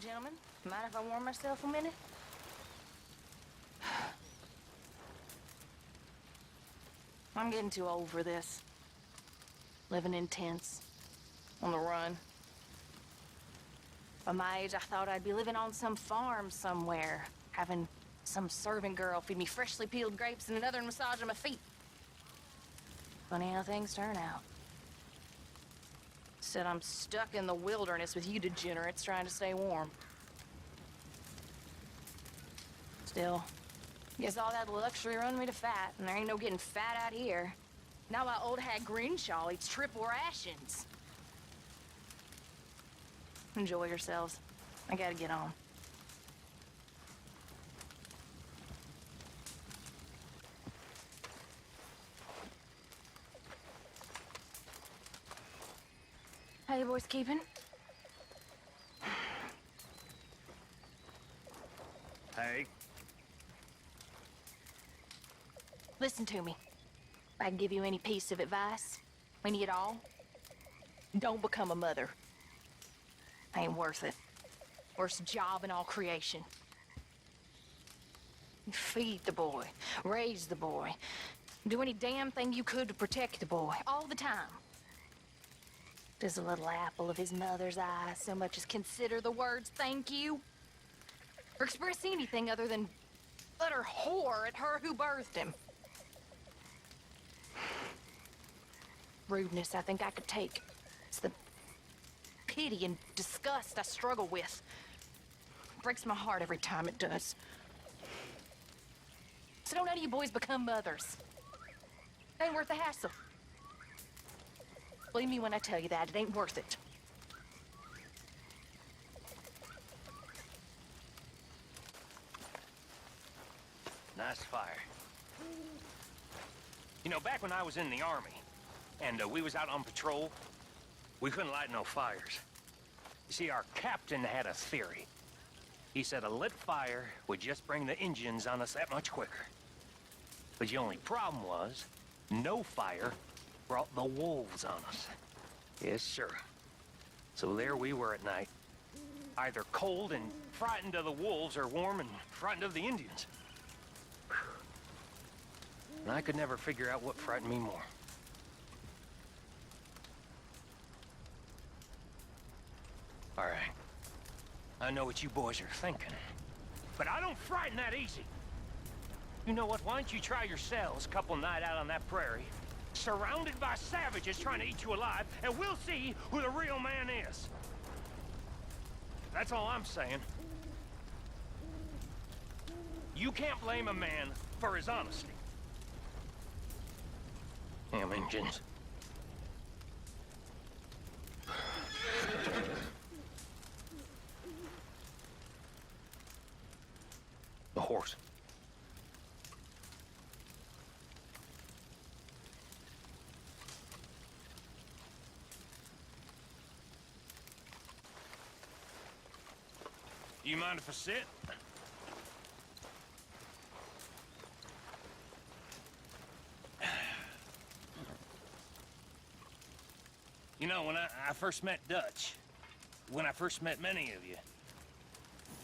gentlemen. Mind if I warm myself a minute? I'm getting too old for this. Living in tents, on the run. By my age, I thought I'd be living on some farm somewhere, having some servant girl feed me freshly peeled grapes and another massage my feet. Funny how things turn out. Said I'm stuck in the wilderness with you degenerates trying to stay warm. Still, guess all that luxury run me to fat, and there ain't no getting fat out here. Now my old hag Greenshaw eats triple rations. Enjoy yourselves. I gotta get on. How you boys keeping? Hey. Listen to me. If I can give you any piece of advice, any at all, don't become a mother. Ain't worth it. Worst job in all creation. Feed the boy, raise the boy, do any damn thing you could to protect the boy, all the time. Does a little apple of his mother's eye so much as consider the words thank you? Or express anything other than utter horror at her who birthed him? Rudeness I think I could take. It's the pity and disgust I struggle with. It breaks my heart every time it does. So don't none of you boys become mothers. It ain't worth the hassle. Believe me when I tell you that, it ain't worth it. Nice fire. You know, back when I was in the Army, and we was out on patrol, we couldn't light no fires. You see, our captain had a theory. He said a lit fire would just bring the Indians on us that much quicker. But the only problem was, no fire brought the wolves on us. Yes, sir. So there we were at night, either cold and frightened of the wolves or warm and frightened of the Indians. And I could never figure out what frightened me more. All right. I know what you boys are thinking, but I don't frighten that easy. You know what? Why don't you try yourselves a couple night out on that prairie, surrounded by savages trying to eat you alive, and we'll see who the real man is. That's all I'm saying. You can't blame a man for his honesty. Damn Indians. The horse. Do you mind if I sit? You know, when I first met Dutch, when I first met many of you,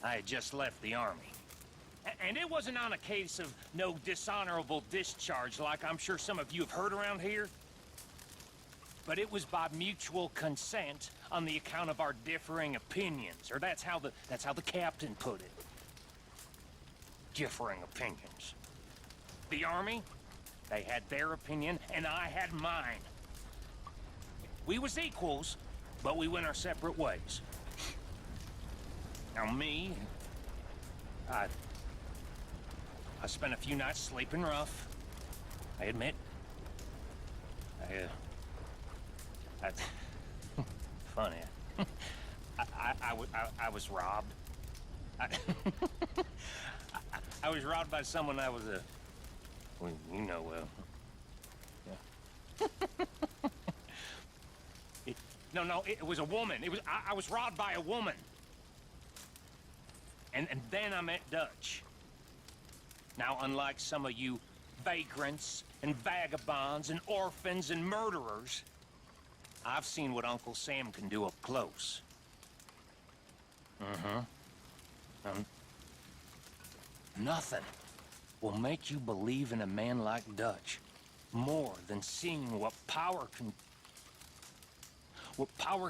I had just left the Army. And it wasn't on a case of no dishonorable discharge like I'm sure some of you have heard around here. But it was by mutual consent on the account of our differing opinions, or that's how the captain put it. Differing opinions. The Army, they had their opinion, and I had mine. We was equals, but we went our separate ways. Now me, I spent a few nights sleeping rough, I admit. Funny. I was robbed. I was robbed by someone I was well, you know well. Yeah. No, it was a woman. I was robbed by a woman. And then I met Dutch. Now, unlike some of you vagrants and vagabonds and orphans and murderers, I've seen what Uncle Sam can do up close. Nothing will make you believe in a man like Dutch more than seeing what power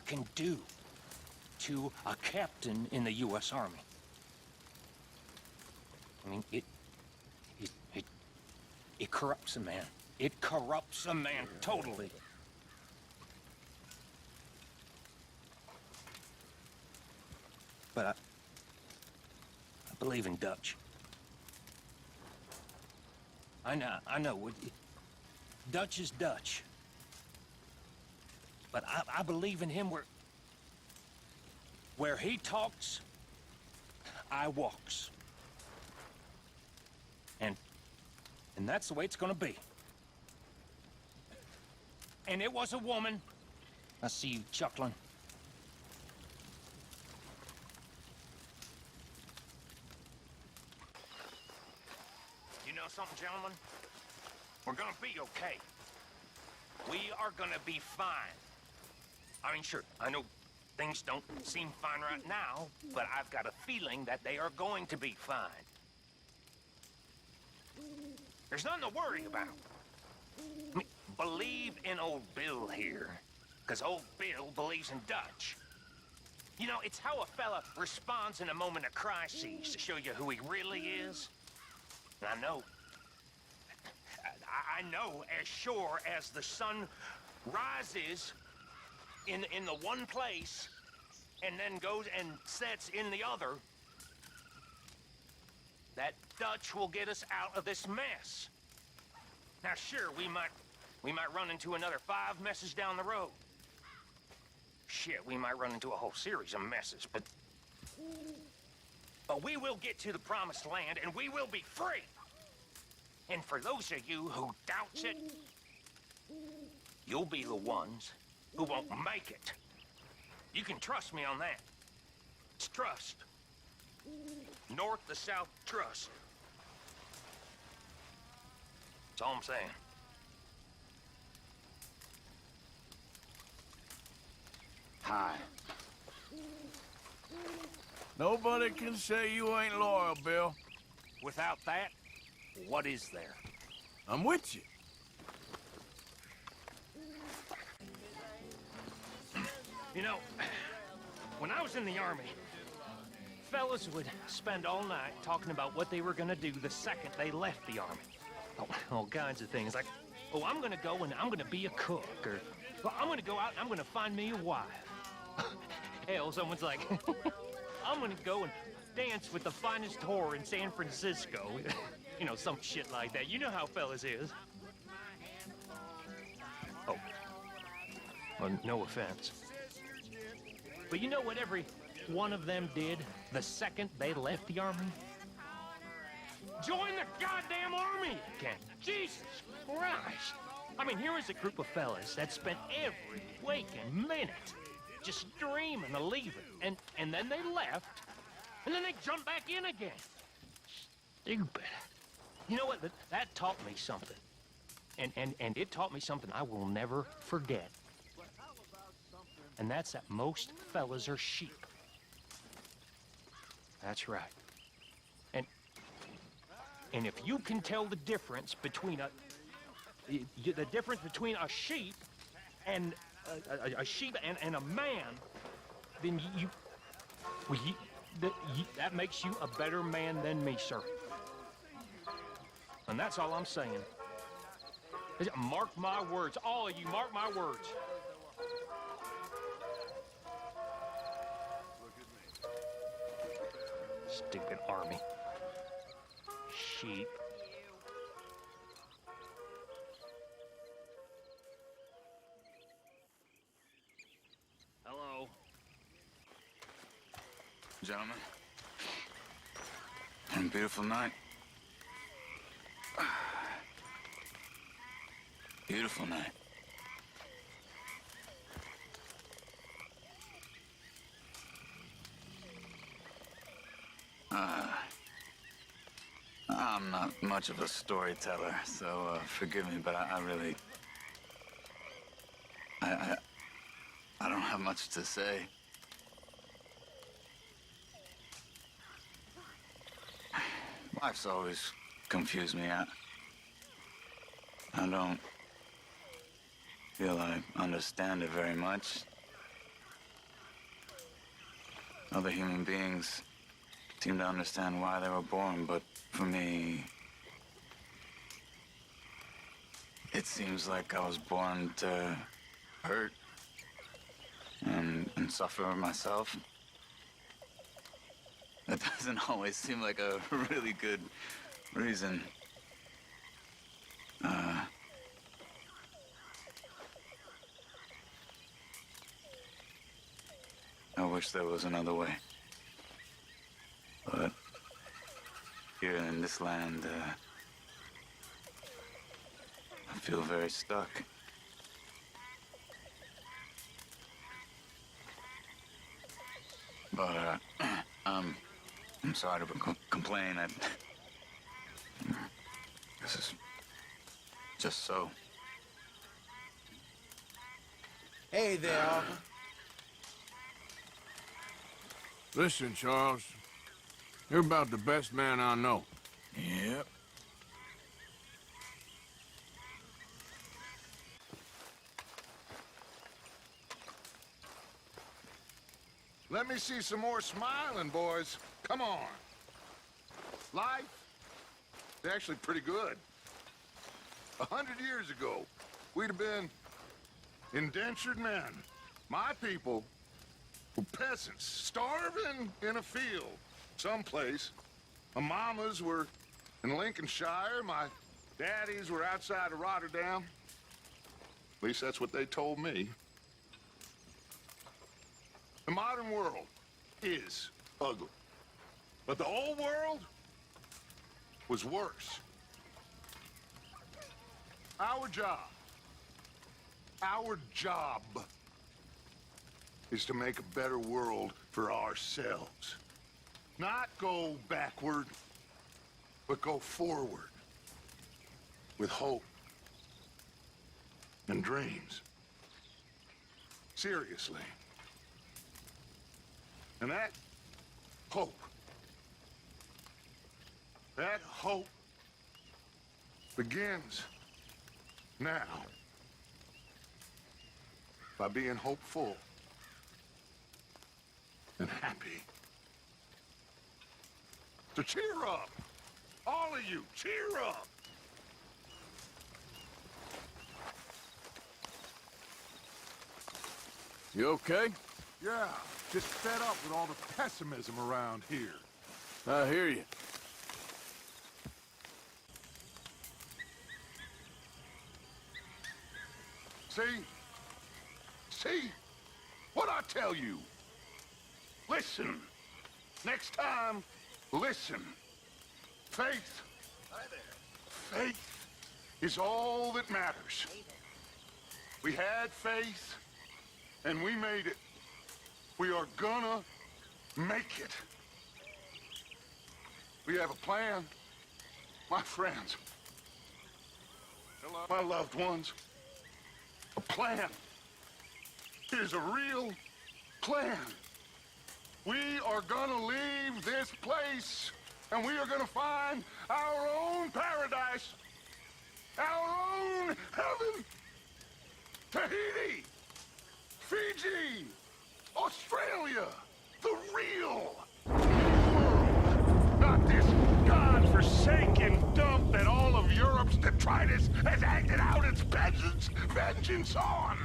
can do to a captain in the U.S. Army. I mean, it corrupts a man. It corrupts a man totally. But I believe in Dutch. I know. Dutch is Dutch. But I believe in him where he talks, I walks. And that's the way it's gonna be. And it was a woman. I see you chuckling. You know something, gentlemen? We're gonna be okay. We are gonna be fine. I mean, sure, I know things don't seem fine right now, but I've got a feeling that they are going to be fine. There's nothing to worry about. I mean, believe in old Bill here, because old Bill believes in Dutch. You know, it's how a fella responds in a moment of crisis to show you who he really is. And I know as sure as the sun rises in the one place and then goes and sets in the other, that Dutch will get us out of this mess. Now, sure, we might run into another 5 messes down the road. Shit, we might run into a whole series of messes, but we will get to the promised land, and we will be free. And for those of you who doubts it, you'll be the ones who won't make it. You can trust me on that. It's trust. North to south trust. That's all I'm saying. Hi. Nobody can say you ain't loyal, Bill. Without that, what is there? I'm with you. You know, when I was in the Army, fellas would spend all night talking about what they were gonna do the second they left the Army. Oh, all kinds of things, like, oh, I'm gonna go and I'm gonna be a cook, or, well, I'm gonna go out and I'm gonna find me a wife. Hell, someone's like, I'm gonna go and dance with the finest whore in San Francisco. You know, some shit like that. You know how fellas is. Oh. Well, no offense. But you know what every one of them did the second they left the Army? Join the goddamn Army again. Jesus Christ. I mean, here is a group of fellas that spent every waking minute just dreaming of leaving. And then they left, and then they jumped back in again. Stupid. You know what? That taught me something. And it taught me something I will never forget. And that's that most fellas are sheep. That's right. And if you can tell the difference between a sheep and a man, then that makes you a better man than me, sir. And that's all I'm saying. Mark my words, all of you, mark my words. Stupid Army. Sheep. Hello. Gentlemen. And beautiful night. Beautiful night. I'm not much of a storyteller, so forgive me, but I really... I don't have much to say. Life's always confused me. I don't feel I understand it very much. Other human beings seem to understand why they were born, but for me, it seems like I was born to hurt and suffer myself. That doesn't always seem like a really good reason. I wish there was another way. But here in this land, I feel very stuck. But, I'm sorry to complain. This is just so. Hey there. Listen, Charles. You're about the best man I know. Yep. Let me see some more smiling, boys. Come on. Life is actually pretty good. 100 years ago, we'd have been indentured men. My people were peasants, starving in a field someplace. My mamas were in Lincolnshire. My daddies were outside of Rotterdam. At least that's what they told me. The modern world is ugly. But the old world was worse. Our job is to make a better world for ourselves. Not go backward, but go forward with hope and dreams. Seriously. And that hope begins now by being hopeful and happy. So cheer up, all of you, cheer up. You okay? Yeah, just fed up with all the pessimism around here. I hear you. See what I tell you. Listen. Next time, listen. Faith. Hi there. Faith is all that matters. We had faith, and we made it. We are gonna make it. We have a plan, my friends, my loved ones. A plan. It is a real plan. We are gonna leave this place, and we are gonna find our own paradise, our own heaven. Tahiti, Fiji, Australia, the real world. Not this godforsaken dump that all of Europe's detritus has acted out its vengeance on.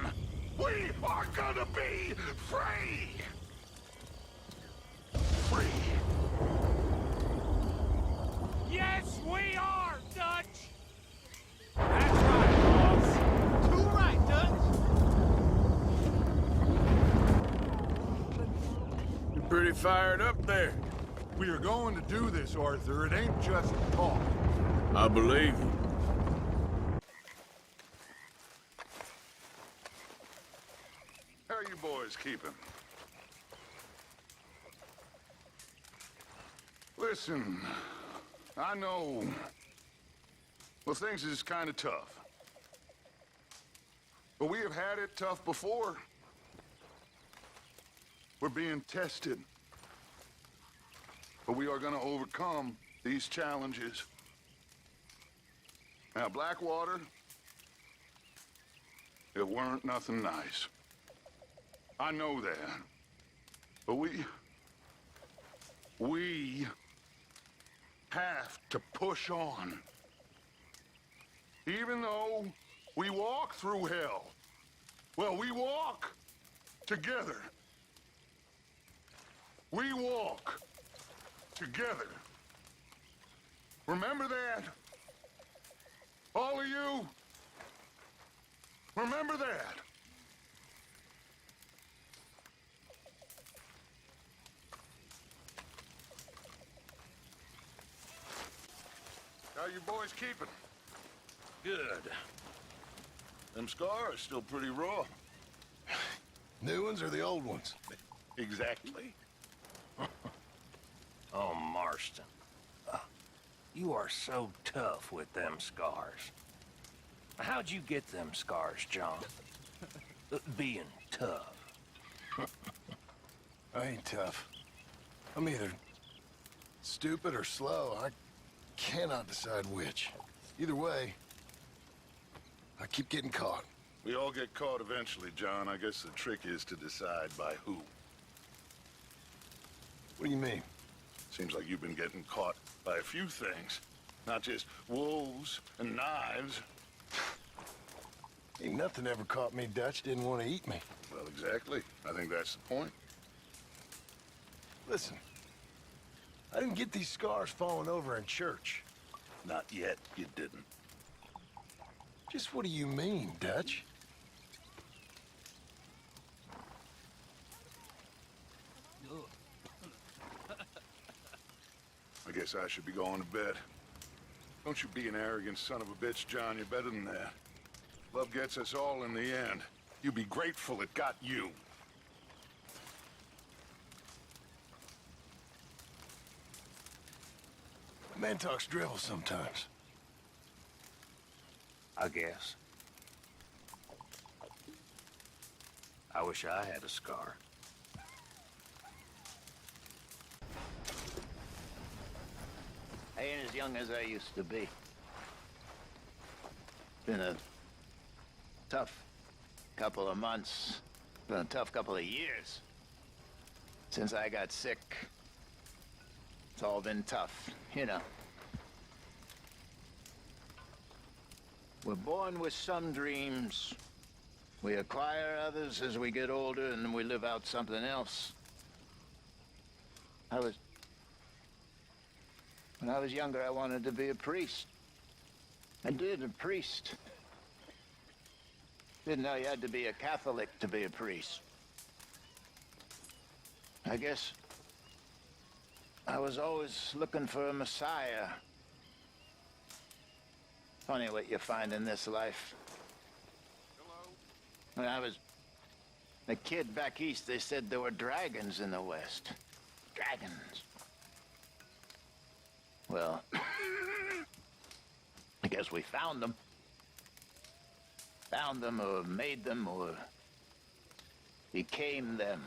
We are gonna be free. Free. Yes, we are, Dutch! That's right, boss. Too right, Dutch. You're pretty fired up there. We are going to do this, Arthur. It ain't just talk. I believe you. How are you boys keeping? Listen, I know, well, things is kind of tough. But we have had it tough before. We're being tested. But we are going to overcome these challenges. Now, Blackwater, it weren't nothing nice. I know that. But we have to push on. Even though we walk through hell. Well, we walk together. We walk together. Remember that? All of you? Remember that? How you boys keeping? Good. Them scars still pretty raw. New ones or the old ones? Exactly. Oh, Marston. You are so tough with them scars. How'd you get them scars, John? Being tough. I ain't tough. I'm either stupid or slow. I cannot decide which. Either way, I keep getting caught. We all get caught eventually, John. I guess the trick is to decide by who. What do you mean? Seems like you've been getting caught by a few things. Not just wolves and knives. Ain't nothing ever caught me Dutch didn't want to eat me. Well, exactly. I think that's the point. Listen, I didn't get these scars falling over in church. Not yet, you didn't. Just what do you mean, Dutch? I guess I should be going to bed. Don't you be an arrogant son of a bitch, John. You're better than that. Love gets us all in the end. You be grateful it got you. Man talks drivel sometimes. I guess. I wish I had a scar. I ain't as young as I used to be. Been a tough couple of months. Been a tough couple of years. Since I got sick. It's all been tough, you know. We're born with some dreams. We acquire others as we get older, and then we live out something else. When I was younger, I wanted to be a priest. I did, a priest. Didn't know you had to be a Catholic to be a priest. I guess I was always looking for a messiah. Funny what you find in this life. When I was a kid back east, they said there were dragons in the West. Dragons. Well, I guess we found them. Found them, or made them, or became them.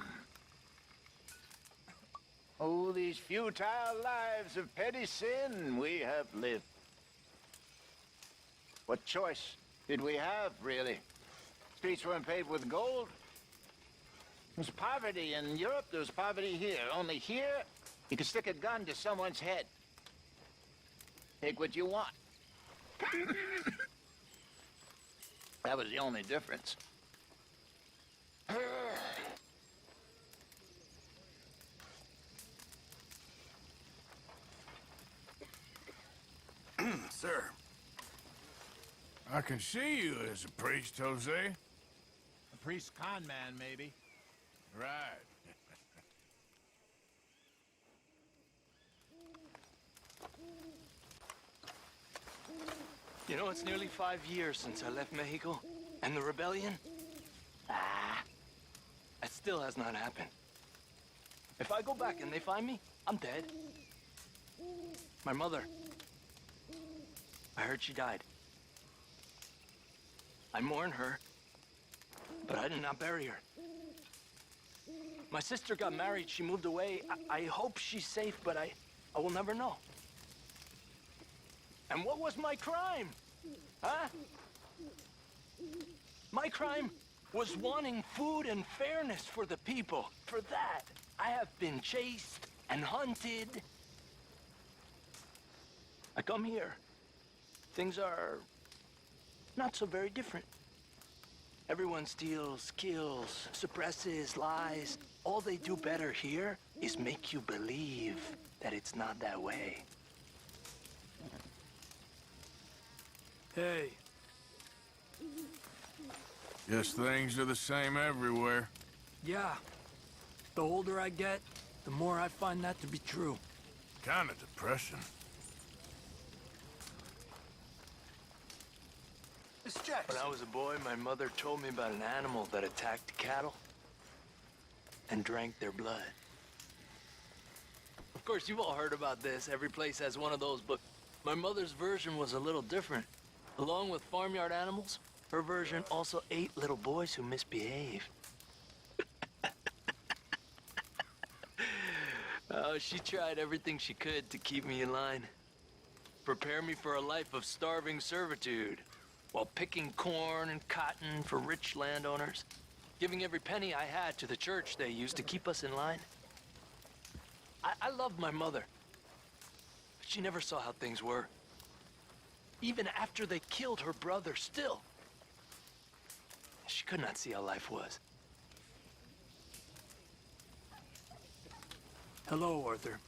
Oh, these futile lives of petty sin we have lived. What choice did we have, really? Streets weren't paved with gold. There's poverty in Europe, there's poverty here. Only here, you can stick a gun to someone's head. Take what you want. That was the only difference. Sir. I can see you as a priest, Jose. A priest con man, maybe. Right. You know, it's nearly 5 years since I left Mexico. And the rebellion? It still has not happened. If I go back and they find me, I'm dead. My mother, I heard she died. I mourn her, but I did not bury her. My sister got married, she moved away. I hope she's safe, but I will never know. And what was my crime? Huh? My crime was wanting food and fairness for the people. For that, I have been chased and hunted. I come here. Things are not so very different. Everyone steals, kills, suppresses, lies. All they do better here is make you believe that it's not that way. Hey. Guess things are the same everywhere. Yeah. The older I get, the more I find that to be true. Kinda depressing. Miss Jackson. When I was a boy, my mother told me about an animal that attacked cattle and drank their blood. Of course, you've all heard about this. Every place has one of those, but my mother's version was a little different. Along with farmyard animals, her version also ate little boys who misbehaved. Oh, she tried everything she could to keep me in line. Prepare me for a life of starving servitude, while picking corn and cotton for rich landowners, giving every penny I had to the church they used to keep us in line. I loved my mother, but she never saw how things were. Even after they killed her brother, still, she could not see how life was. Hello, Arthur.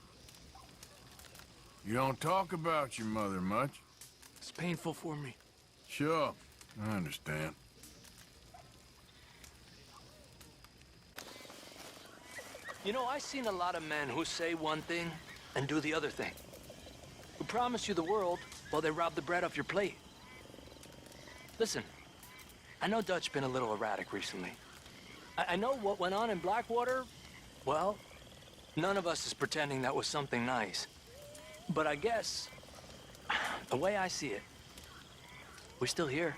You don't talk about your mother much. It's painful for me. Sure, I understand. You know, I've seen a lot of men who say one thing and do the other thing. Who promise you the world while they rob the bread off your plate. Listen, I know Dutch been a little erratic recently. I know what went on in Blackwater, well, none of us is pretending that was something nice. But I guess, the way I see it, we're still here.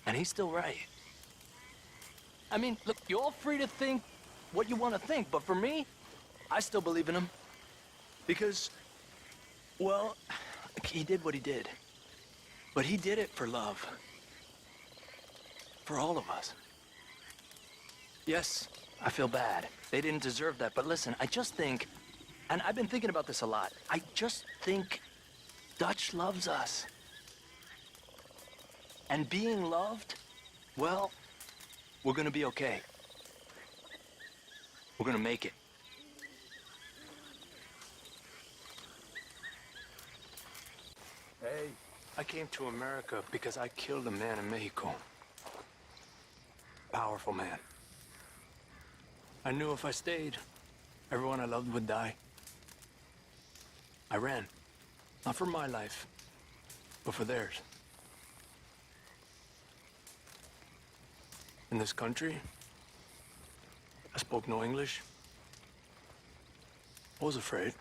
And he's still right. I mean, look, you're all free to think what you want to think, but for me, I still believe in him. Because, well, he did what he did. But he did it for love. For all of us. Yes, I feel bad. They didn't deserve that, but listen, I just think, and I've been thinking about this a lot, I just think Dutch loves us. And being loved, well, we're gonna be okay. We're gonna make it. Hey. I came to America because I killed a man in Mexico. Powerful man. I knew if I stayed, everyone I loved would die. I ran. Not for my life, but for theirs. In this country, I spoke no English. I was afraid.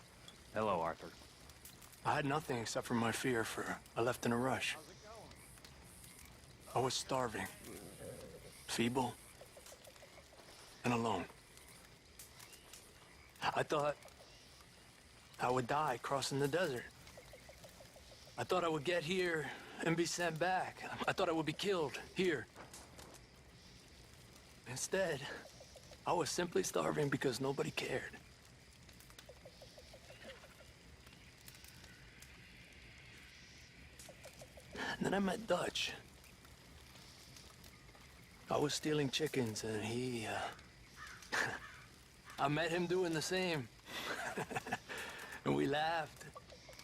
Hello, Arthur. I had nothing except for my fear for I left in a rush. I was starving, feeble, and alone. I thought I would die crossing the desert. I thought I would get here and be sent back. I thought I would be killed here. Instead, I was simply starving because nobody cared. And then I met Dutch. I was stealing chickens, and he, I met him doing the same. And we laughed.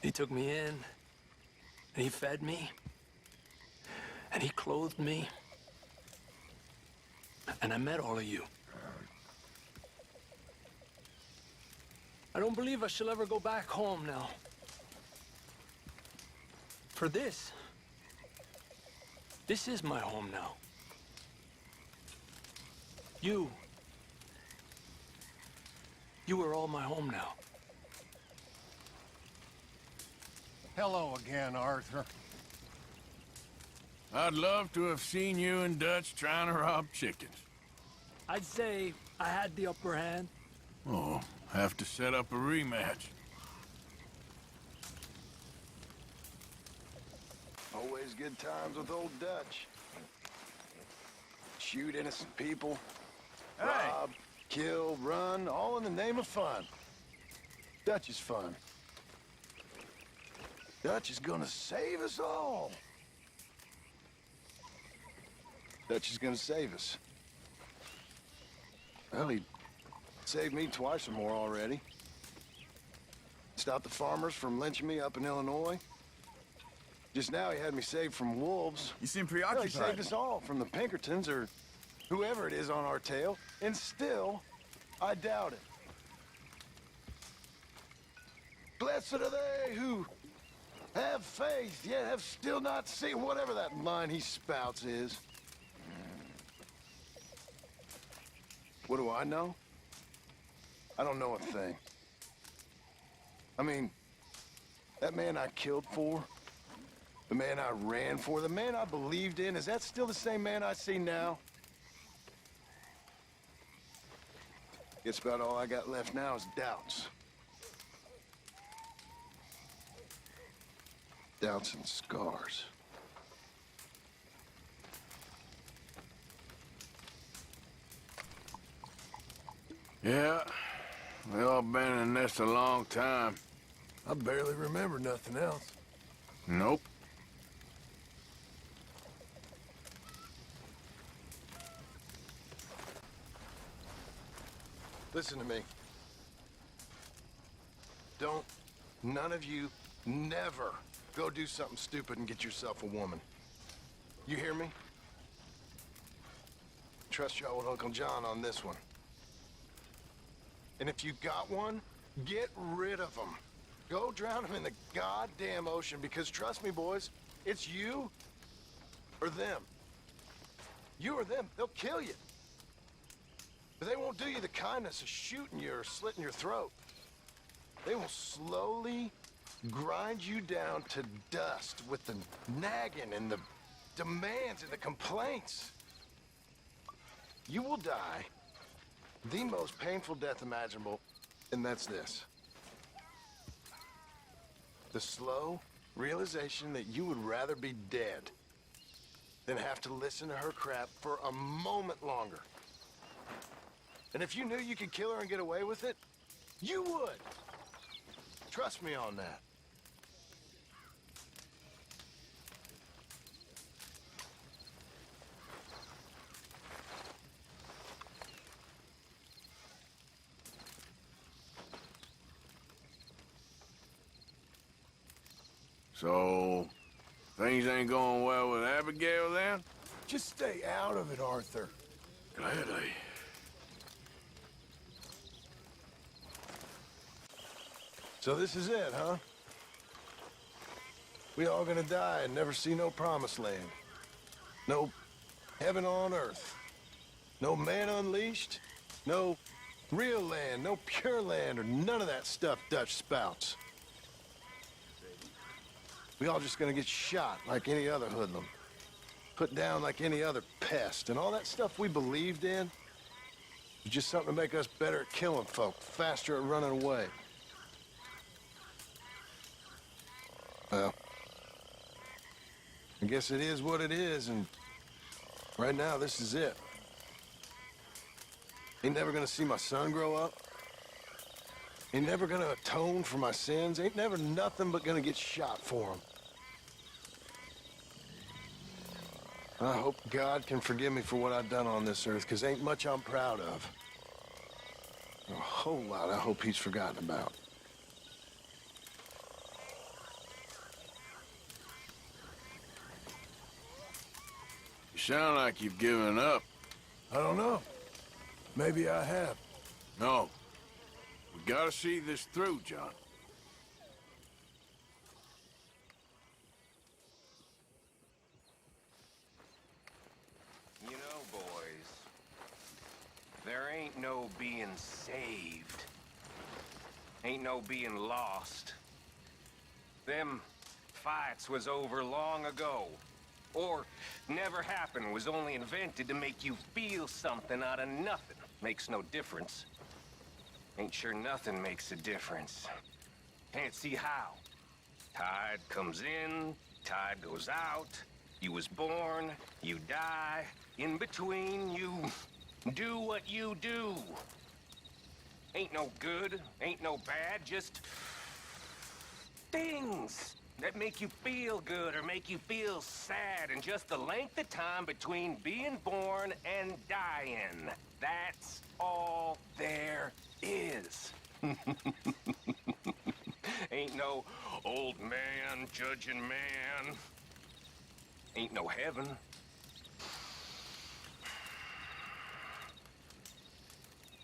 He took me in, and he fed me, and he clothed me. And I met all of you. I don't believe I shall ever go back home now. For this is my home now. You are all my home now. Hello again, Arthur. I'd love to have seen you and Dutch trying to rob chickens. I'd say I had the upper hand. Oh, have to set up a rematch. Always good times with old Dutch. Shoot innocent people, rob, kill, run, all in the name of fun. Dutch is fun. Dutch is gonna save us all. Dutch is gonna save us. Well, he saved me twice or more already. Stopped the farmers from lynching me up in Illinois. Just now he had me saved from wolves. You seem Well, preoccupied. he saved us all from the Pinkertons or whoever it is on our tail. And still, I doubt it. Blessed are they who have faith, yet have still not seen whatever that line he spouts is. What do I know? I don't know a thing. I mean, that man I killed for, the man I ran for, the man I believed in, is that still the same man I see now? Guess about all I got left now is doubts. Doubts and scars. Yeah, we all been in this a long time. I barely remember nothing else. Nope. Listen to me. Don't, none of you, never go do something stupid and get yourself a woman. You hear me? Trust y'all with Uncle John on this one. And if you got one, get rid of them. Go drown them in the goddamn ocean, because trust me, boys, it's you or them. You or them, they'll kill you. But they won't do you the kindness of shooting you or slitting your throat. They will slowly grind you down to dust with the nagging and the demands and the complaints. You will die the most painful death imaginable, and that's this. The slow realization that you would rather be dead than have to listen to her crap for a moment longer. And if you knew you could kill her and get away with it, you would. Trust me on that. So, things ain't going well with Abigail then? Just stay out of it, Arthur. Gladly. So this is it, huh? We all gonna die and never see no promised land. No heaven on earth. No man unleashed. No real land, no pure land, or none of that stuff Dutch spouts. We all just gonna get shot like any other hoodlum. Put down like any other pest. And all that stuff we believed in was just something to make us better at killing folk, faster at running away. Well, I guess it is what it is, and right now this is it. Ain't never gonna see my son grow up. Ain't never gonna atone for my sins. Ain't never nothing but gonna get shot for them. I hope God can forgive me for what I've done on this earth, because ain't much I'm proud of. A whole lot I hope he's forgotten about. You sound like you've given up. I don't know. Maybe I have. No. We gotta see this through, John. You know, boys, there ain't no being saved. Ain't no being lost. Them fights was over long ago. Or never happened, was only invented to make you feel something out of nothing. Makes no difference. Ain't sure nothing makes a difference. Can't see how. Tide comes in, Tide goes out, you was born, you die. In between, you do what you do. Ain't no good, ain't no bad, just things that make you feel good or make you feel sad, and just the length of time between being born and dying. That's all there is. Ain't no old man judging man. Ain't no heaven.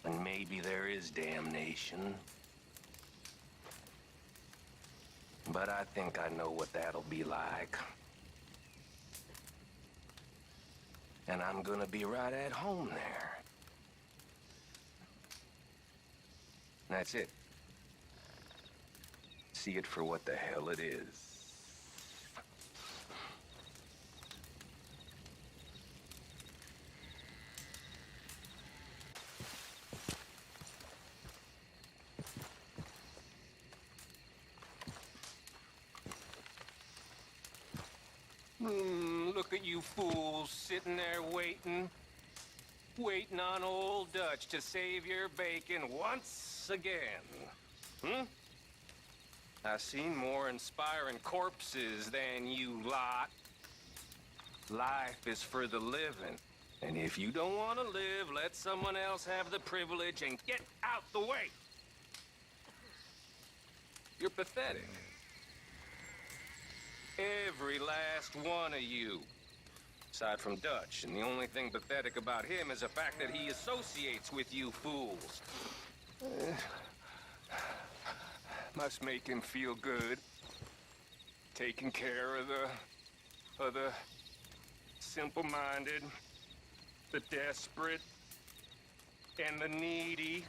And maybe there is damnation. But I think I know what that'll be like. And I'm gonna be right at home there. That's it. See it for what the hell it is. Look at you fools sitting there waiting. Waiting on old Dutch to save your bacon once again. I've seen more inspiring corpses than you lot. Life is for the living. And if you don't want to live, let someone else have the privilege and get out the way. You're pathetic. Every last one of you. Aside from Dutch, and the only thing pathetic about him is the fact that he associates with you fools. Must make him feel good. Taking care of the simple-minded, the desperate, and the needy.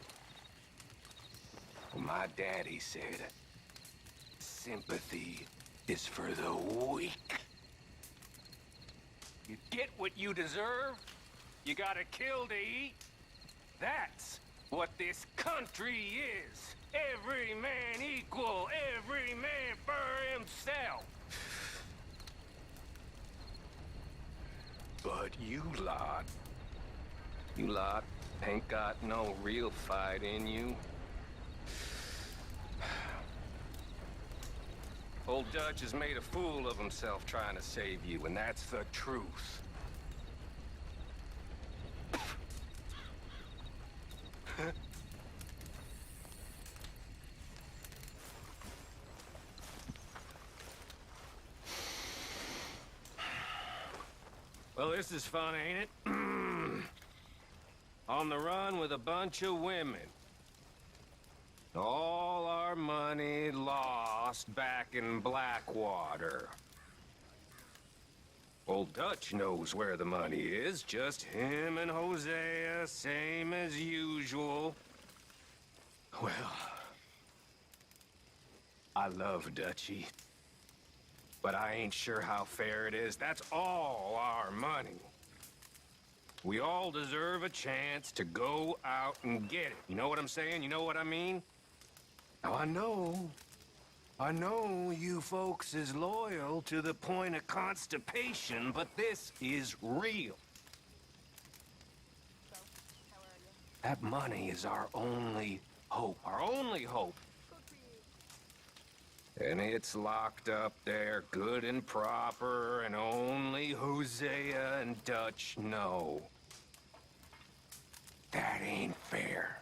My daddy said, sympathy is for the weak. You get what you deserve, you gotta kill to eat. That's what this country is. Every man equal, every man for himself. But you lot ain't got no real fight in you. Old Dutch has made a fool of himself trying to save you, and that's the truth. Well, this is fun, ain't it? On the run with a bunch of women. All our money lost back in Blackwater. Old Dutch knows where the money is, just him and Hosea, same as usual. Well, I love Dutchy, but I ain't sure how fair it is. That's all our money. We all deserve a chance to go out and get it. You know what I'm saying? You know what I mean? Now, I know you folks is loyal to the point of constipation, but this is real. That money is our only hope, And it's locked up there, good and proper, and only Hosea and Dutch know. That ain't fair.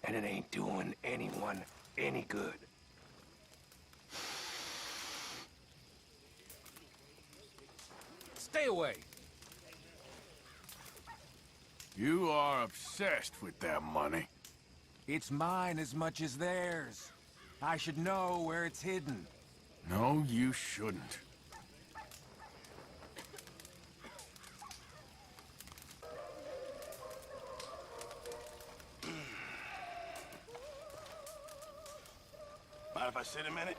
And it ain't doing anyone any good. Stay away. You are obsessed with that money. It's mine as much as theirs. I should know where it's hidden. No, you shouldn't. Mind if I sit a minute?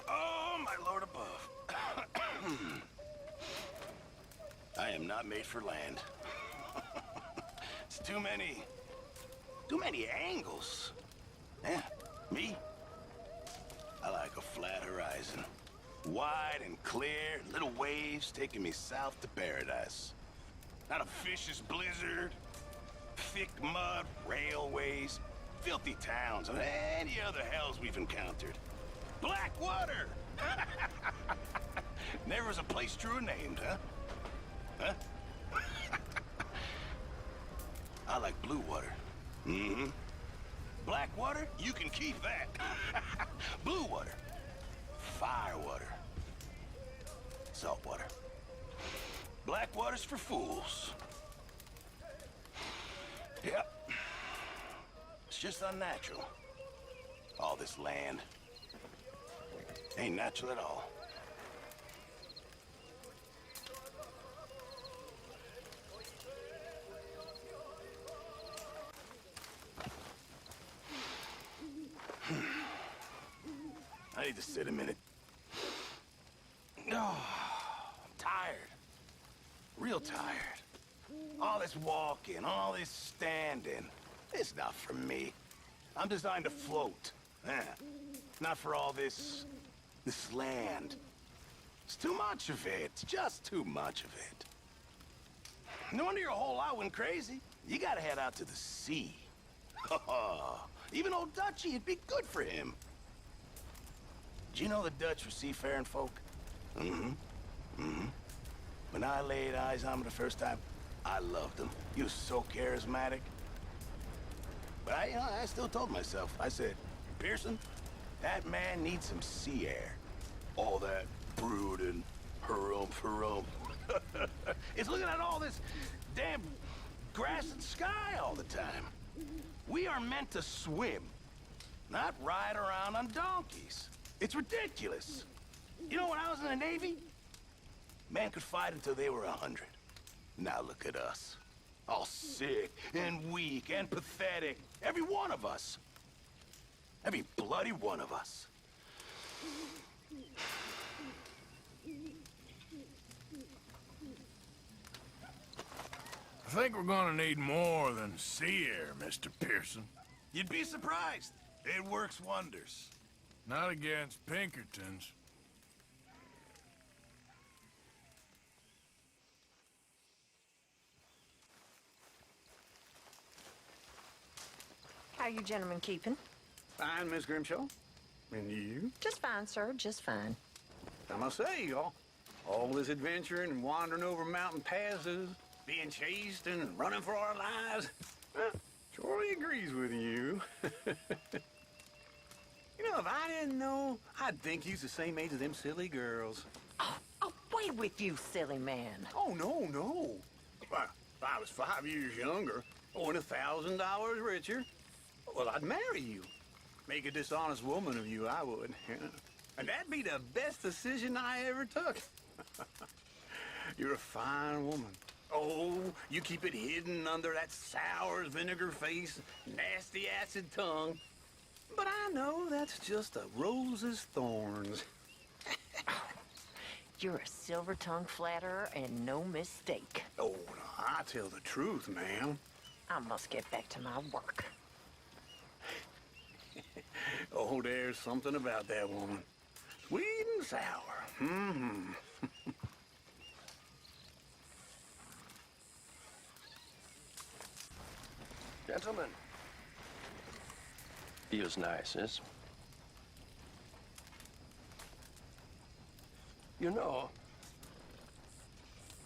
Oh, my lord above. I am not made for land. It's too many angles. Yeah, me? I like a flat horizon. Wide and clear, little waves taking me south to paradise. Not a vicious blizzard, thick mud, railways, filthy towns, and any other hells we've encountered. Black water! Never was a place truer named, huh? Huh? I like blue water. Mm-hmm. Black water, you can keep that. Blue water, fire water, salt water. Black water's for fools. Yep. It's just unnatural. All this land. Ain't natural at all. I need to sit a minute. Oh, I'm tired. Real tired. All this walking, all this standing. It's not for me. I'm designed to float. Not for all this land. It's too much of it. It's just too much of it. No wonder your whole lot went crazy. You gotta head out to the sea. Even old Dutchy, it'd be good for him. Did you know the Dutch were seafaring folk? When I laid eyes on him the first time, I loved him. He was so charismatic. But I still told myself, I said, Pearson, that man needs some sea air. All that brooding, harumph. It's looking at all this damn grass and sky all the time. We are meant to swim, not ride around on donkeys. It's ridiculous. You know, when I was in the Navy, men could fight until they were 100. Now look at us. All sick and weak and pathetic. Every one of us. Every bloody one of us. I think we're gonna need more than sea air, Mr. Pearson. You'd be surprised. It works wonders. Not against Pinkertons. How you gentlemen keeping? Fine, Miss Grimshaw. And you? Just fine, sir, just fine. I must say, all this adventuring and wandering over mountain passes, being chased and running for our lives, Troy agrees with you. You know, if I didn't know, I'd think you's the same age as them silly girls. Oh, away with you, silly man. Oh, no. If I was 5 years younger, or $1,000 richer, well, I'd marry you. Make a dishonest woman of you, I would. And that'd be the best decision I ever took. You're a fine woman. Oh, you keep it hidden under that sour vinegar face, nasty acid tongue. But I know that's just a rose's thorns. You're a silver-tongued flatterer and no mistake. Oh, no, I tell the truth, ma'am. I must get back to my work. Oh, there's something about that woman. Sweet and sour. Gentlemen. Feels nice, yes? You know,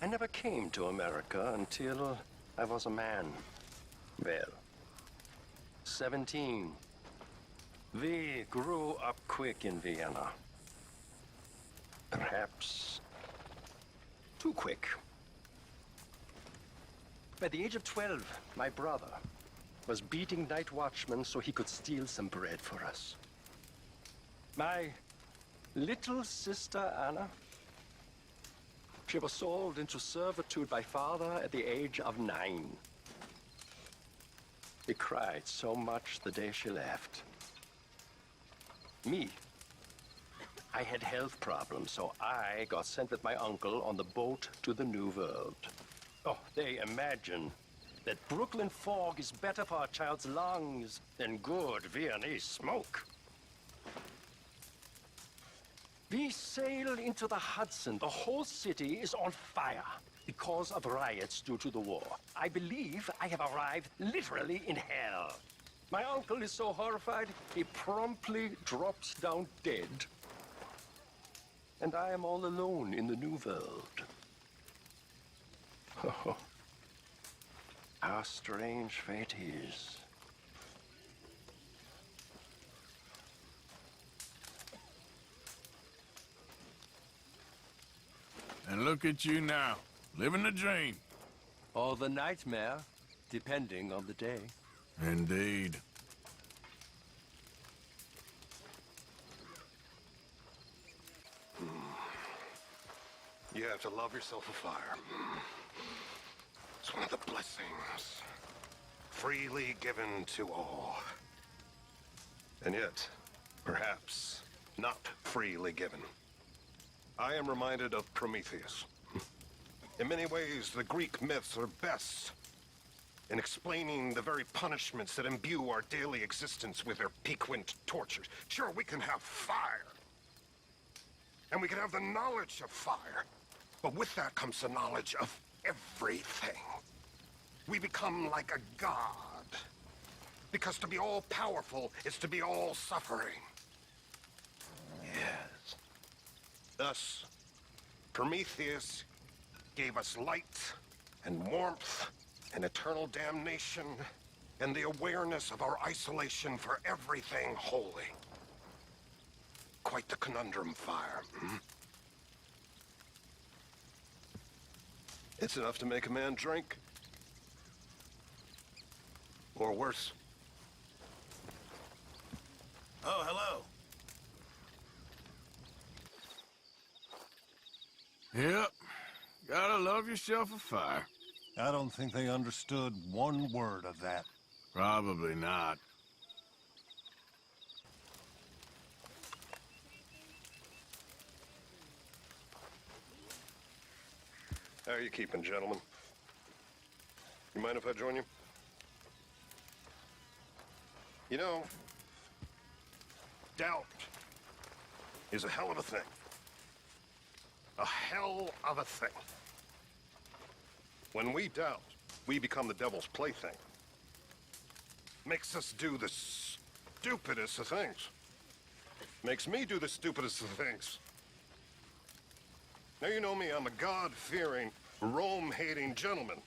I never came to America until I was a man. Well, 17. We grew up quick in Vienna. Perhaps too quick. By the age of 12, my brother was beating night watchmen so he could steal some bread for us. My little sister, Anna, she was sold into servitude by father at the age of 9. He cried so much the day she left. Me, I had health problems, so I got sent with my uncle on the boat to the New World. Oh, they imagine that Brooklyn fog is better for a child's lungs than good Viennese smoke. We sail into the Hudson. The whole city is on fire because of riots due to the war. I believe I have arrived literally in hell. My uncle is so horrified, he promptly drops down dead. And I am all alone in the new world. Oh, how strange fate is. And look at you now, living the dream. Or the nightmare, depending on the day. Indeed. You have to love yourself a fire. It's one of the blessings freely given to all. And yet, perhaps not freely given. I am reminded of Prometheus. In many ways, the Greek myths are best in explaining the very punishments that imbue our daily existence with their piquant tortures. Sure, we can have fire. And we can have the knowledge of fire. But with that comes the knowledge of everything. We become like a god. Because to be all-powerful is to be all-suffering. Yes. Thus, Prometheus gave us light and warmth and eternal damnation and the awareness of our isolation for everything holy. Quite the conundrum, fire. It's enough to make a man drink. Or worse. Oh, hello. Yep. Gotta love yourself a fire. I don't think they understood one word of that. Probably not. How are you keeping, gentlemen? You mind if I join you? You know, doubt is a hell of a thing. A hell of a thing. When we doubt, we become the devil's plaything. Makes us do the stupidest of things. Makes me do the stupidest of things. Now you know me, I'm a God-fearing, Rome-hating gentleman.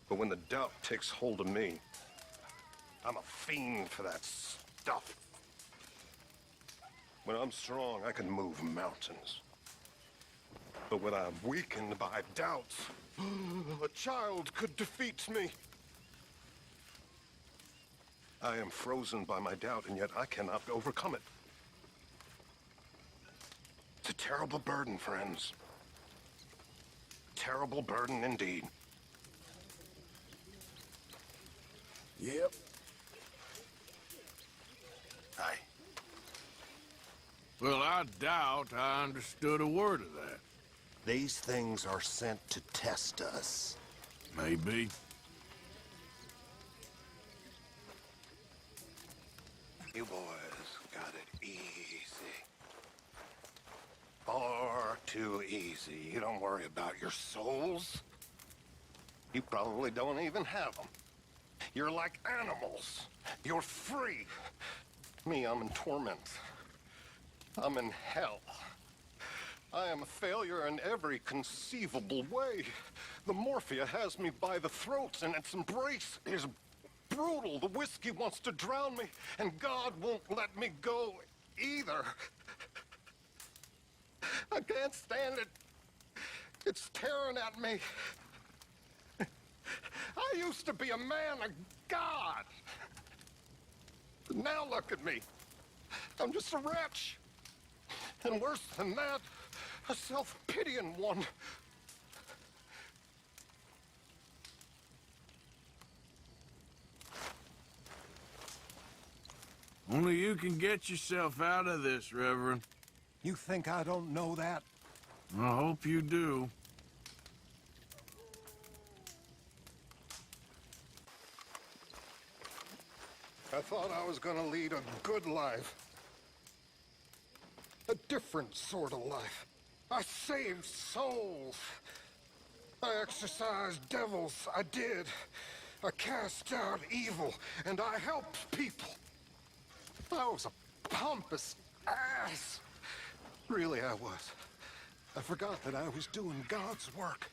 But when the doubt takes hold of me, I'm a fiend for that stuff. When I'm strong, I can move mountains. But when I'm weakened by doubts, a child could defeat me. I am frozen by my doubt, and yet I cannot overcome it. It's a terrible burden, friends. Terrible burden indeed. Yep. Aye. Well, I doubt I understood a word of that. These things are sent to test us. Maybe. You boys got it easy. Far too easy. You don't worry about your souls. You probably don't even have them. You're like animals. You're free. Me, I'm in torment. I'm in hell. I am a failure in every conceivable way. The morphia has me by the throat, and its embrace is brutal. The whiskey wants to drown me, and God won't let me go either. I can't stand it. It's tearing at me. I used to be a man of God. But now look at me. I'm just a wretch. And worse than that, a self-pitying one. Only you can get yourself out of this, Reverend. You think I don't know that? I hope you do. I thought I was gonna lead a good life. A different sort of life. I saved souls. I exorcised devils. I did. I cast out evil, and I helped people. I was a pompous ass. Really, I was. I forgot that I was doing God's work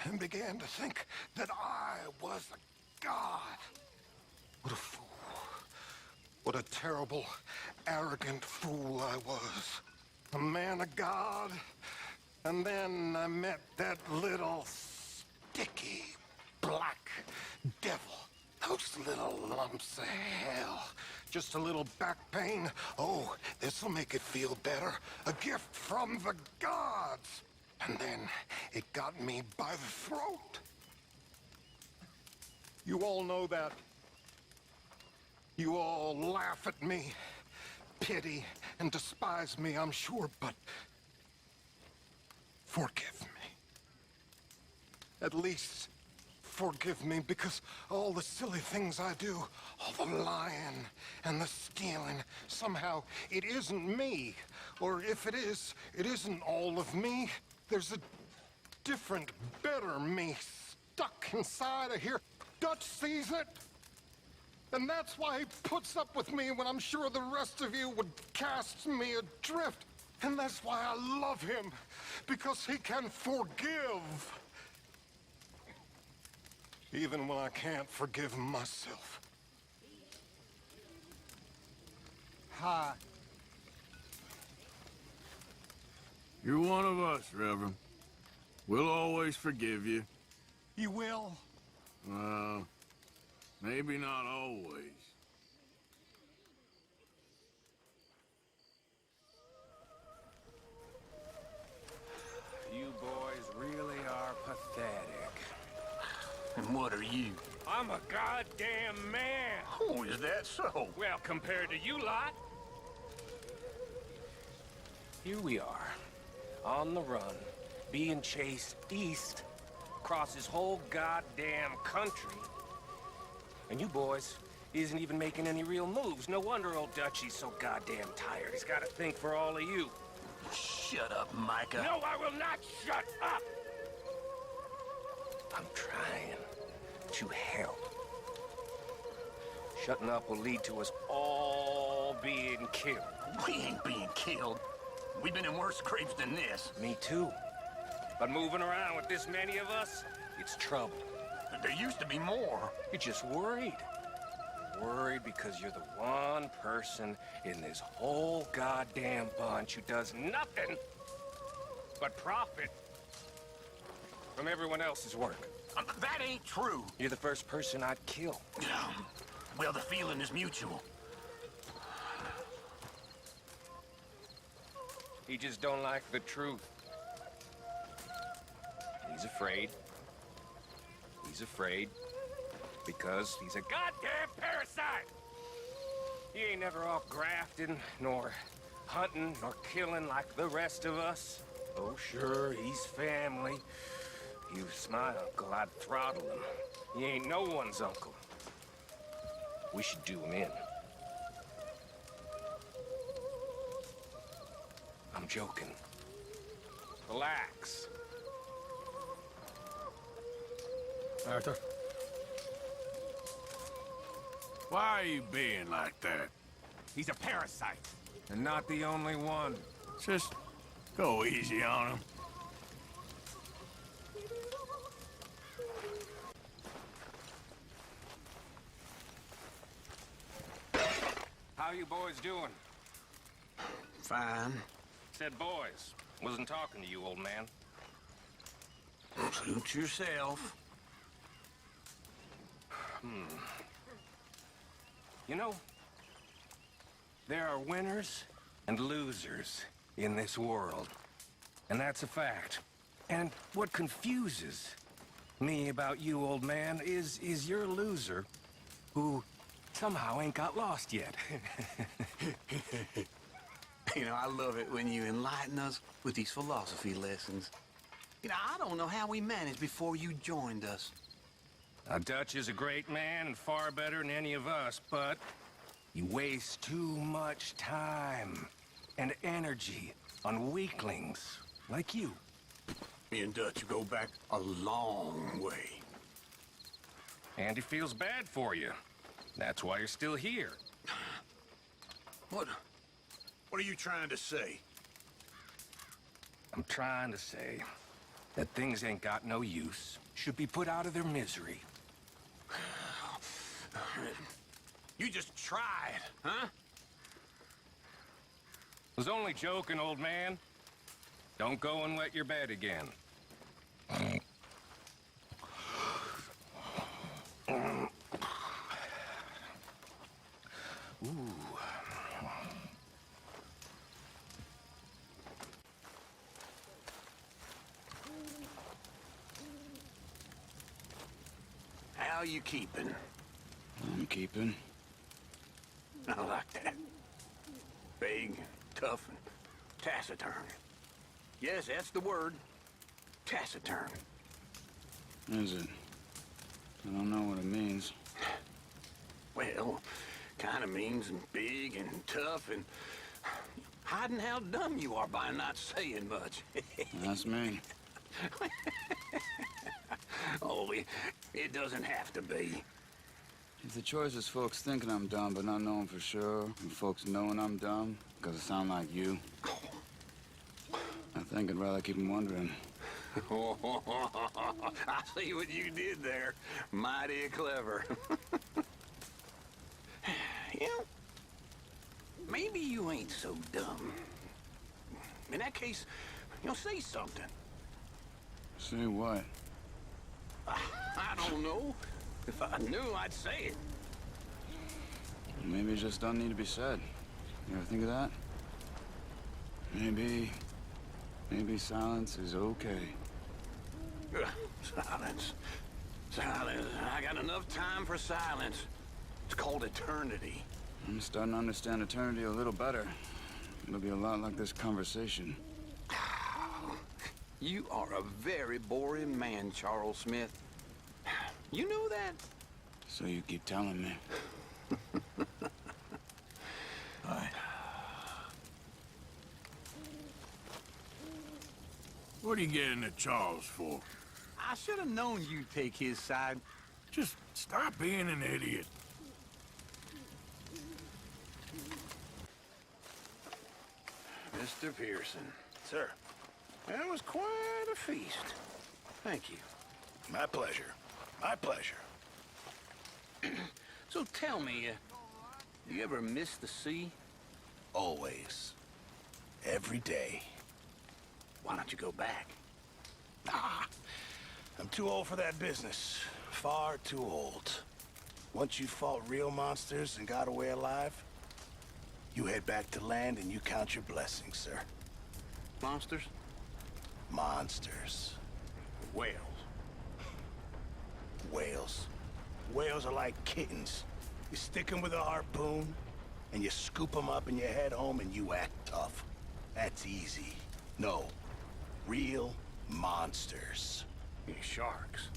and began to think that I was a god. What a fool. What a terrible, arrogant fool I was. A man of God. And then I met that little sticky black devil. Those little lumps of hell. Just a little back pain. Oh, this'll make it feel better. A gift from the gods. And then it got me by the throat. You all know that. You all laugh at me, pity and despise me, I'm sure, but forgive me. At least forgive me, because all the silly things I do, all the lying and the stealing, somehow it isn't me. Or if it is, it isn't all of me. There's a different, better me stuck inside of here. Dutch sees it. And that's why he puts up with me when I'm sure the rest of you would cast me adrift. And that's why I love him, because he can forgive. Even when I can't forgive myself. Hi. You're one of us, Reverend. We'll always forgive you. You will? Well, maybe not always. You boys really are pathetic. And what are you? I'm a goddamn man. Oh, is that so? Well, compared to you lot. Here we are, on the run, being chased east, across this whole goddamn country. And you boys isn't even making any real moves. No wonder old Dutchie's so goddamn tired. He's got to think for all of you. Shut up, Micah. No, I will not shut up! I'm trying to help. Shutting up will lead to us all being killed. We ain't being killed. We've been in worse scrapes than this. Me too. But moving around with this many of us, it's trouble. There used to be more. You're just worried. Worried because you're the one person in this whole goddamn bunch who does nothing but profit from everyone else's work. That ain't true. You're the first person I'd kill. Well, the feeling is mutual. He just don't like the truth. He's afraid. He's afraid because he's a goddamn parasite! He ain't never off grafting, nor hunting, nor killing like the rest of us. Oh, sure, he's family. He was my uncle, I'd throttle him. He ain't no one's uncle. We should do him in. I'm joking. Relax. Arthur? Why are you being like that? He's a parasite. And not the only one. Just go easy on him. How you boys doing? Fine. Said boys. Wasn't talking to you, old man. Suit yourself. You know, there are winners and losers in this world. And that's a fact. And what confuses me about you, old man, is you're a loser who somehow ain't got lost yet. You know, I love it when you enlighten us with these philosophy lessons. You know, I don't know how we managed before you joined us. Now, Dutch is a great man and far better than any of us, but you waste too much time and energy on weaklings like you. Me and Dutch go back a long way. Andy feels bad for you. That's why you're still here. What are you trying to say? I'm trying to say that things ain't got no use, should be put out of their misery. You just tried, huh? Was only joking, old man. Don't go and wet your bed again. Ooh. How you keeping? I'm keeping. I like that. Big, tough, and taciturn. Yes, that's the word. Taciturn. Is it? I don't know what it means. Well, kind of means big and tough and hiding how dumb you are by not saying much. That's me. Oh, it doesn't have to be. If the choice is folks thinking I'm dumb but not knowing for sure, and folks knowing I'm dumb because I sound like you, I think I'd rather keep them wondering. I see what you did there. Mighty clever. You know, maybe you ain't so dumb. In that case, say something. Say what? I don't know. If I knew, I'd say it. Maybe it just doesn't need to be said. You ever think of that? Maybe silence is okay. Silence. Silence. I got enough time for silence. It's called eternity. I'm starting to understand eternity a little better. It'll be a lot like this conversation. You are a very boring man, Charles Smith. You know that? So you keep telling me. Aye. What are you getting at Charles for? I should have known you'd take his side. Just stop being an idiot. Mr. Pearson. Sir. That was quite a feast. Thank you. My pleasure. My pleasure. So tell me, do you ever miss the sea? Always. Every day. Why don't you go back? Nah. I'm too old for that business. Far too old. Once you fought real monsters and got away alive, you head back to land and you count your blessings, sir. Monsters? Monsters. Whales. Whales. Whales are like kittens. You stick them with a harpoon, and you scoop them up and you head home and you act tough. That's easy. No. Real monsters. Sharks.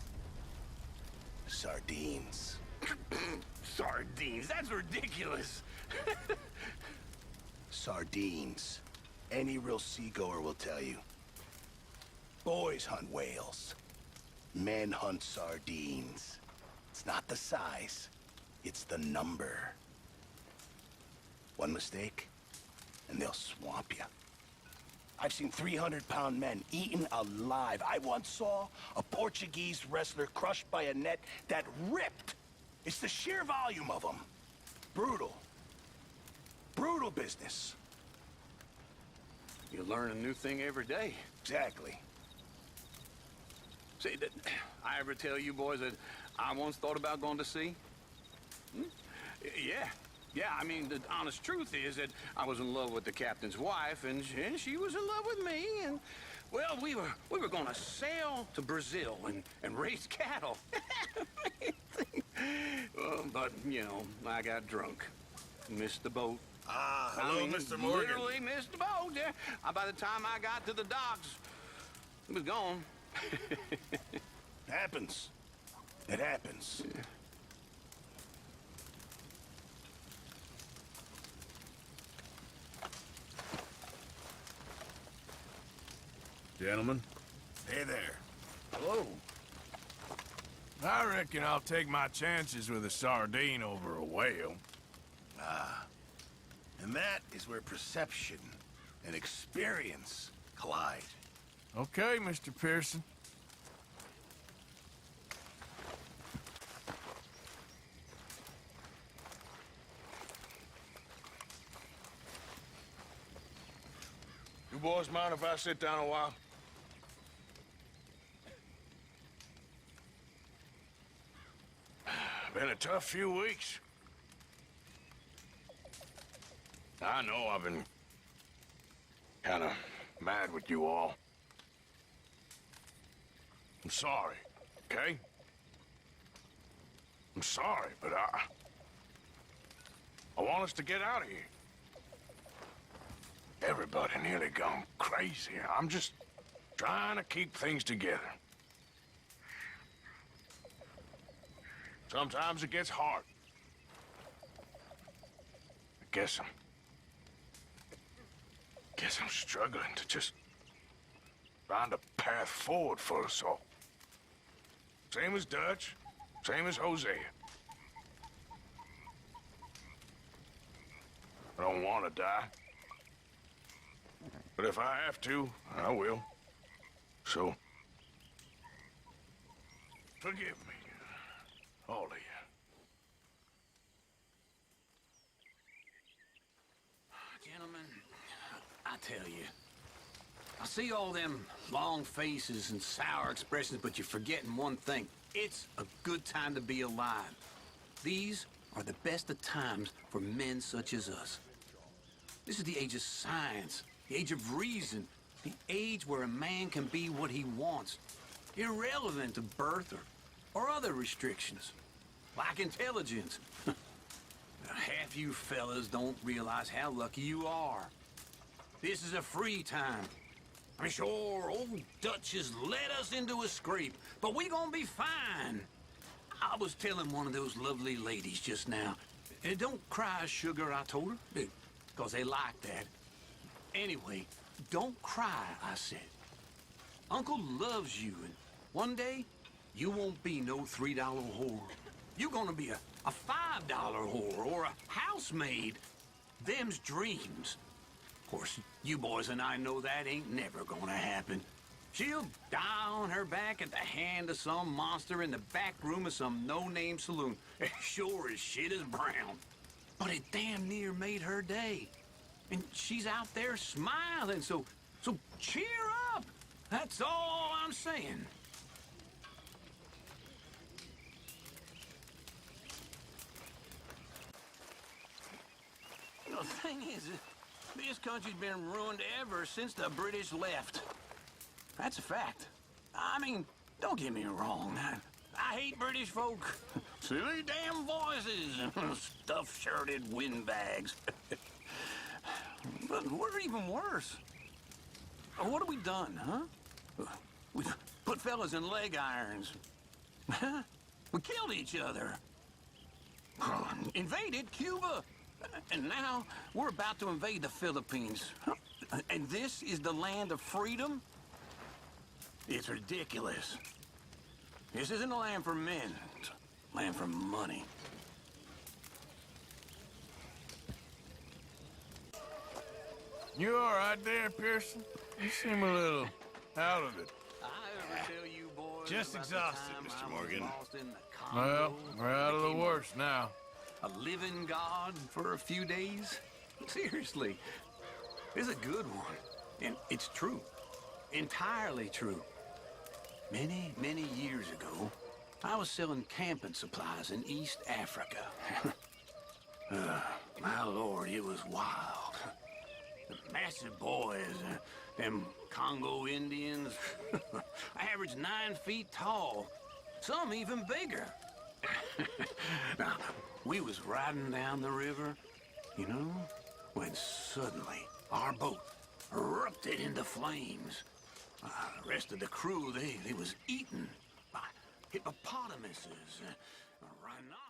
Sardines. Sardines? That's ridiculous. Sardines. Any real seagoer will tell you. Boys hunt whales. Men hunt sardines. It's not the size, it's the number. One mistake, and they'll swamp you. I've seen 300-pound men eaten alive. I once saw a Portuguese wrestler crushed by a net that ripped. It's the sheer volume of them. Brutal. Brutal business. You learn a new thing every day. Exactly. See, did I ever tell you boys that I once thought about going to sea? Yeah. Yeah, I mean, the honest truth is that I was in love with the captain's wife, and she was in love with me, and, well, we were gonna sail to Brazil and raise cattle. But, you know, I got drunk. Missed the boat. Hello, Mr. Morgan. Literally missed the boat, yeah. By the time I got to the docks, it was gone. Happens. It happens. Yeah. gentlemen. Hey there. Hello. I reckon I'll take my chances with a sardine over a whale. Ah. And that is where perception and experience collide. Okay, Mr. Pearson. You boys mind if I sit down a while? Been a tough few weeks. I know I've been kind of mad with you all. I'm sorry, okay? I'm sorry, but I want us to get out of here. Everybody nearly gone crazy. I'm just trying to keep things together. Sometimes it gets hard. I guess I'm struggling to just find a path forward for us all. Same as Dutch, same as Hosea. I don't want to die. But if I have to, I will. So, forgive me, all of you. Gentlemen, I tell you, I see all them long faces and sour expressions, but you're forgetting one thing. It's a good time to be alive. These are the best of times for men such as us. This is the age of science, the age of reason, the age where a man can be what he wants, irrelevant to birth or other restrictions, like intelligence. Half you fellas don't realize how lucky you are. This is a free time. I mean, sure, old Dutch has led us into a scrape, but we gonna be fine. I was telling one of those lovely ladies just now, don't cry, sugar, I told her, because they like that. Anyway, don't cry, I said. Uncle loves you, and one day, you won't be no $3 whore. You're gonna be a $5 whore or a housemaid. Them's dreams. Of course, you boys and I know that ain't never gonna happen. She'll die on her back at the hand of some monster in the back room of some no-name saloon. Sure as shit as brown. But it damn near made her day. And she's out there smiling, so cheer up. That's all I'm saying. The thing is, this country's been ruined ever since the British left. That's a fact. I mean, don't get me wrong. I hate British folk. Silly damn voices. Stuff-shirted windbags. But we're even worse. What have we done, huh? We put fellas in leg irons. We killed each other. Invaded Cuba. And now we're about to invade the Philippines. And this is the land of freedom? It's ridiculous. This isn't a land for men. It's a land for money. You all right there, Pearson? You seem a little out of it. I ever tell you boys Just about exhausted, the time Mr. I was Morgan. lost in the Congo, Well, we're out of the became worst now. a living god for a few days? Seriously, it's a good one. And it's true. Entirely true. Many, many years ago, I was selling camping supplies in East Africa. My lord, it was wild. The massive boys, them Congo Indians, average 9 feet tall, some even bigger. Now, we was riding down the river, you know, when suddenly our boat erupted into flames. The rest of the crew, they was eaten by hippopotamuses, rhinoceros.